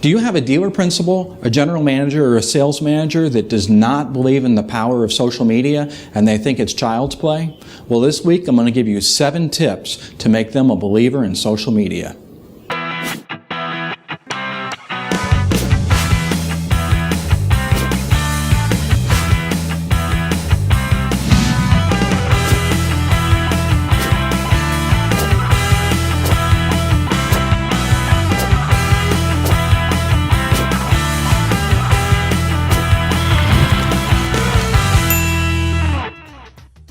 Do you have a dealer principal, a general manager, or a sales manager that does not believe in the power of social media and they think it's child's play? Well, this week I'm going to give you 7 tips to make them a believer in social media.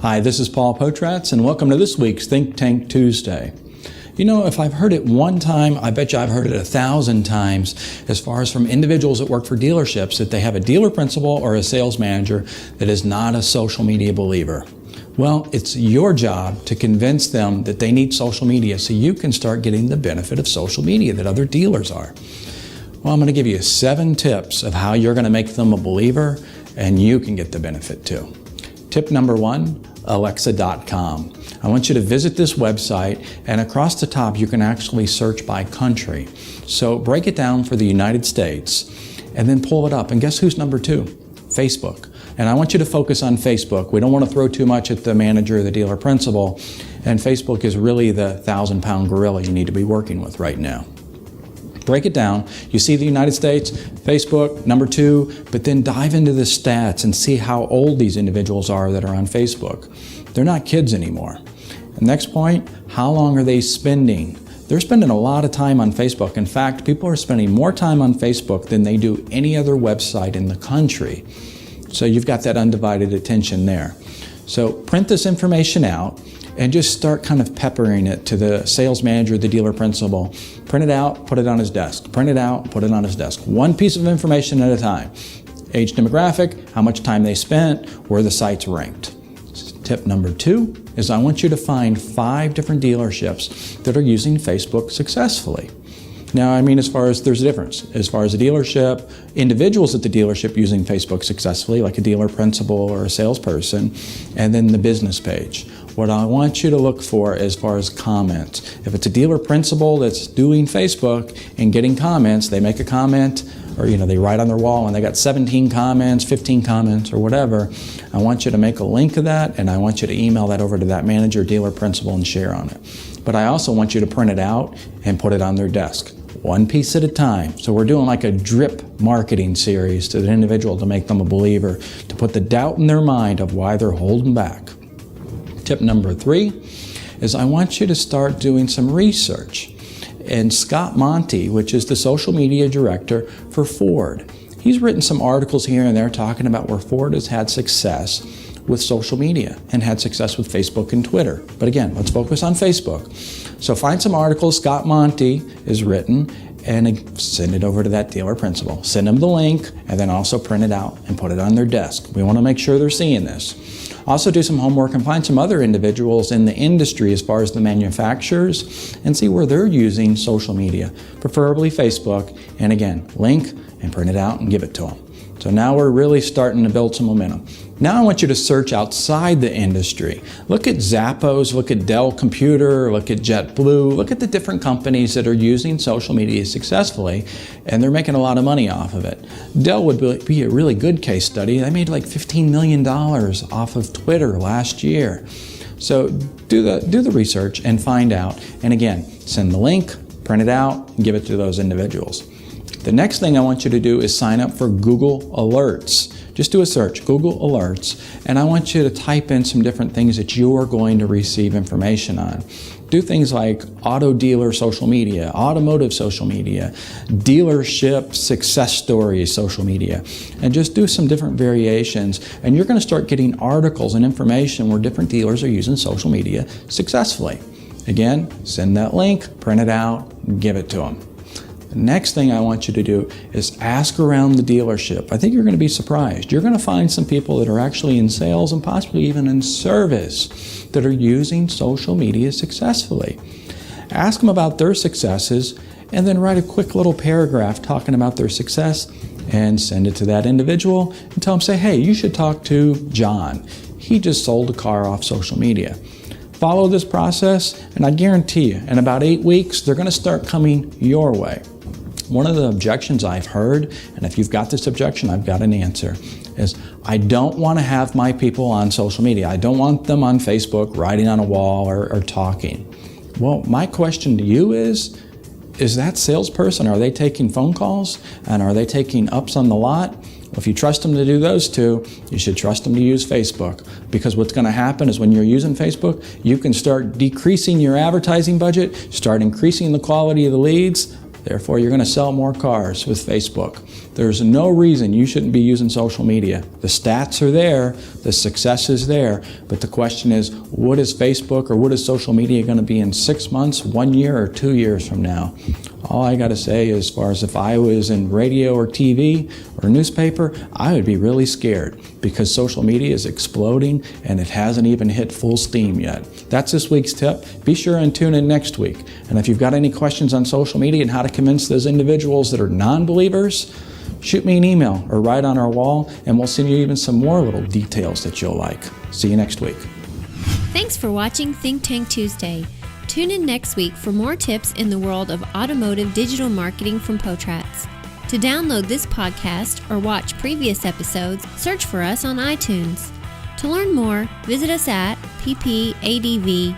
Hi, this is Paul Potratz, and welcome to this week's Think Tank Tuesday. You know, if I've heard it one time, I bet you I've heard it 1,000 times as far as from individuals that work for dealerships that they have a dealer principal or a sales manager that is not a social media believer. Well, it's your job to convince them that they need social media so you can start getting the benefit of social media that other dealers are. Well, I'm going to give you 7 tips of how you're going to make them a believer and you can get the benefit too. Tip number 1, Alexa.com. I want you to visit this website, and across the top you can actually search by country. So break it down for the United States and then pull it up. And guess who's number 2? Facebook. And I want you to focus on Facebook. We don't want to throw too much at the manager or the dealer principal. And Facebook is really the 1,000-pound gorilla you need to be working with right now. Break it down. You see the United States, Facebook, number 2, but then dive into the stats and see how old these individuals are that are on Facebook. They're not kids anymore. The next point, how long are they spending? They're spending a lot of time on Facebook. In fact, people are spending more time on Facebook than they do any other website in the country. So you've got that undivided attention there. So print this information out and just start kind of peppering it to the sales manager, the dealer principal. Print it out, put it on his desk. Print it out, put it on his desk. One piece of information at a time. Age demographic, how much time they spent, where the site's ranked. Tip number 2 is I want you to find 5 different dealerships that are using Facebook successfully. Now, I mean, as far as there's a difference. As far as a dealership, individuals at the dealership using Facebook successfully, like a dealer principal or a salesperson, and then the business page. What I want you to look for as far as comments. If it's a dealer principal that's doing Facebook and getting comments, they make a comment, or they write on their wall and they got 17 comments, 15 comments, or whatever. I want you to make a link of that, and I want you to email that over to that manager, dealer principal, and share on it. But I also want you to print it out and put it on their desk. One piece at a time. So we're doing like a drip marketing series to the individual to make them a believer, to put the doubt in their mind of why they're holding back. Tip number 3 is I want you to start doing some research. And Scott Monty, which is the social media director for Ford, he's written some articles here and there talking about where Ford has had success with social media and had success with Facebook and Twitter. But again, let's focus on Facebook. So find some articles Scott Monty has written and send it over to that dealer principal. Send them the link and then also print it out and put it on their desk. We want to make sure they're seeing this. Also do some homework and find some other individuals in the industry as far as the manufacturers and see where they're using social media, preferably Facebook. And again, link and print it out and give it to them. So now we're really starting to build some momentum. Now I want you to search outside the industry. Look at Zappos, look at Dell Computer, look at JetBlue, look at the different companies that are using social media successfully, and they're making a lot of money off of it. Dell would be a really good case study. They made like $15 million off of Twitter last year. So do the research and find out. And again, send the link, print it out, and give it to those individuals. The next thing I want you to do is sign up for Google Alerts. Just do a search, Google Alerts, and I want you to type in some different things that you are going to receive information on. Do things like auto dealer social media, automotive social media, dealership success stories social media, and just do some different variations. And you're going to start getting articles and information where different dealers are using social media successfully. Again, send that link, print it out, give it to them. The next thing I want you to do is ask around the dealership. I think you're going to be surprised. You're going to find some people that are actually in sales and possibly even in service that are using social media successfully. Ask them about their successes and then write a quick little paragraph talking about their success and send it to that individual and tell them, say, hey, you should talk to John. He just sold a car off social media. Follow this process and I guarantee you in about 8 weeks, they're going to start coming your way. One of the objections I've heard, and if you've got this objection, I've got an answer, is I don't want to have my people on social media. I don't want them on Facebook writing on a wall or talking. Well, my question to you is that salesperson, are they taking phone calls and are they taking ups on the lot? Well, if you trust them to do those two, you should trust them to use Facebook, because what's going to happen is when you're using Facebook, you can start decreasing your advertising budget, start increasing the quality of the leads. Therefore, you're going to sell more cars with Facebook. There's no reason you shouldn't be using social media. The stats are there, the success is there, but the question is, what is Facebook or what is social media going to be in 6 months, 1 year, or 2 years from now? All I got to say, as far as if I was in radio or TV or newspaper, I would be really scared, because social media is exploding and it hasn't even hit full steam yet. That's this week's tip. Be sure and tune in next week. And if you've got any questions on social media and how to convince those individuals that are non-believers, shoot me an email or write on our wall, and we'll send you even some more little details that you'll like. See you next week. Thanks for watching Think Tank Tuesday. Tune in next week for more tips in the world of automotive digital marketing from Potrats. To download this podcast or watch previous episodes, search for us on iTunes. To learn more, visit us at ppadv.com.